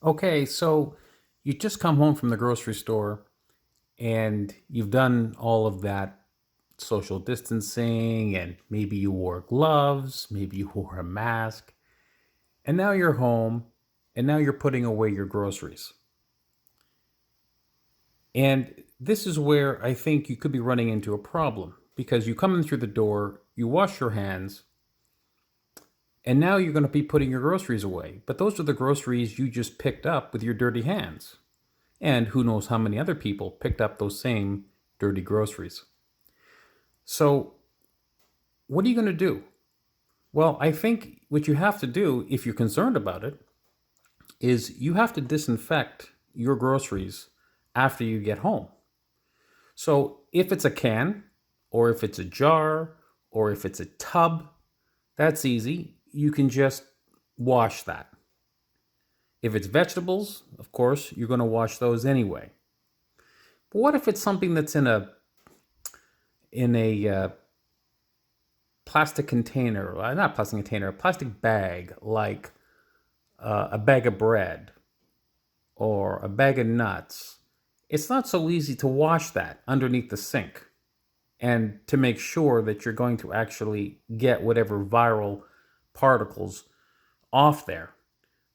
Okay, so you just come home from the grocery store and you've done all of that social distancing, and maybe you wore gloves, maybe you wore a mask, and now you're home and now you're putting away your groceries. And this is where I think you could be running into a problem because you come in through the door, you wash your hands, and now you're going to be putting your groceries away. But those are the groceries you just picked up with your dirty hands. And who knows how many other people picked up those same dirty groceries. So, what are you going to do? Well, I think what you have to do, if you're concerned about it, is you have to disinfect your groceries after you get home. So, if it's a can, or if it's a jar, or if it's a tub, that's easy. You can just wash that. If it's vegetables, of course, you're going to wash those anyway. But what if it's something that's in a plastic container, not plastic container, a plastic bag, like a bag of bread or a bag of nuts? It's not so easy to wash that underneath the sink and to make sure that you're going to actually get whatever viral particles off there.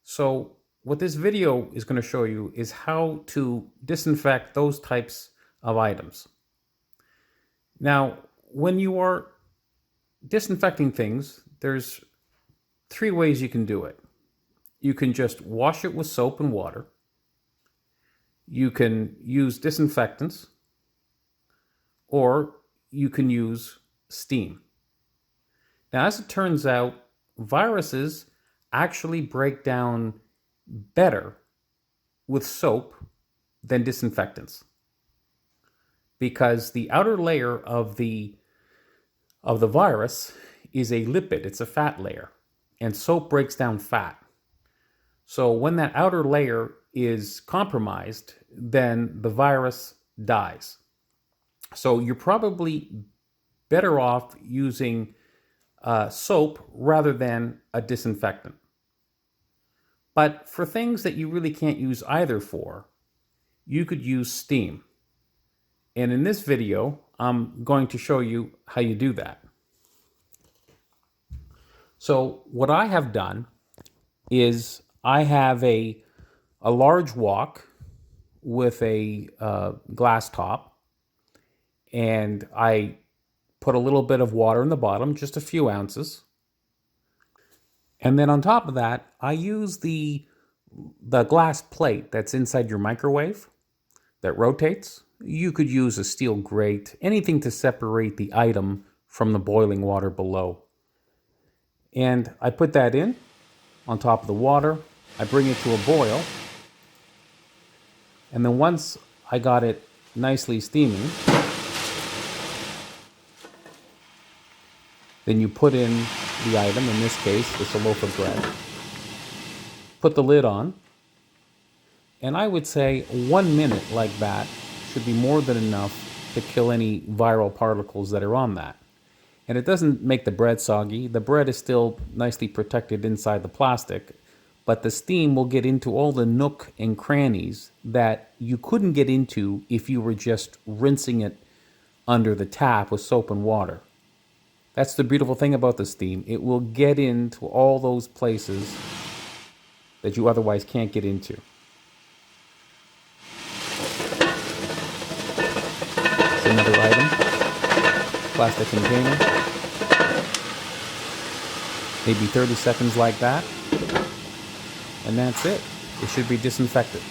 So what this video is going to show you is how to disinfect those types of items. Now, when you are disinfecting things, there's three ways you can do it. You can just wash it with soap and water. You can use disinfectants, or you can use steam. Now, as it turns out, viruses actually break down better with soap than disinfectants, because the outer layer of the virus is a lipid, it's a fat layer, and soap breaks down fat. So when that outer layer is compromised, then the virus dies. So you're probably better off using soap rather than a disinfectant. But for things that you really can't use either for, you could use steam. And in this video, I'm going to show you how you do that. So what I have done is I have a large wok with a glass top, and I put a little bit of water in the bottom, just a few ounces. And then on top of that, I use the glass plate that's inside your microwave that rotates. You could use a steel grate, anything to separate the item from the boiling water below. And I put that in on top of the water. I bring it to a boil. And then once I got it nicely steaming, then you put in the item, in this case, it's a loaf of bread. Put the lid on. And I would say 1 minute like that should be more than enough to kill any viral particles that are on that. And it doesn't make the bread soggy. The bread is still nicely protected inside the plastic, but the steam will get into all the nook and crannies that you couldn't get into if you were just rinsing it under the tap with soap and water. That's the beautiful thing about the steam. It will get into all those places that you otherwise can't get into. It's another item, plastic container. Maybe 30 seconds like that, and that's it. It should be disinfected.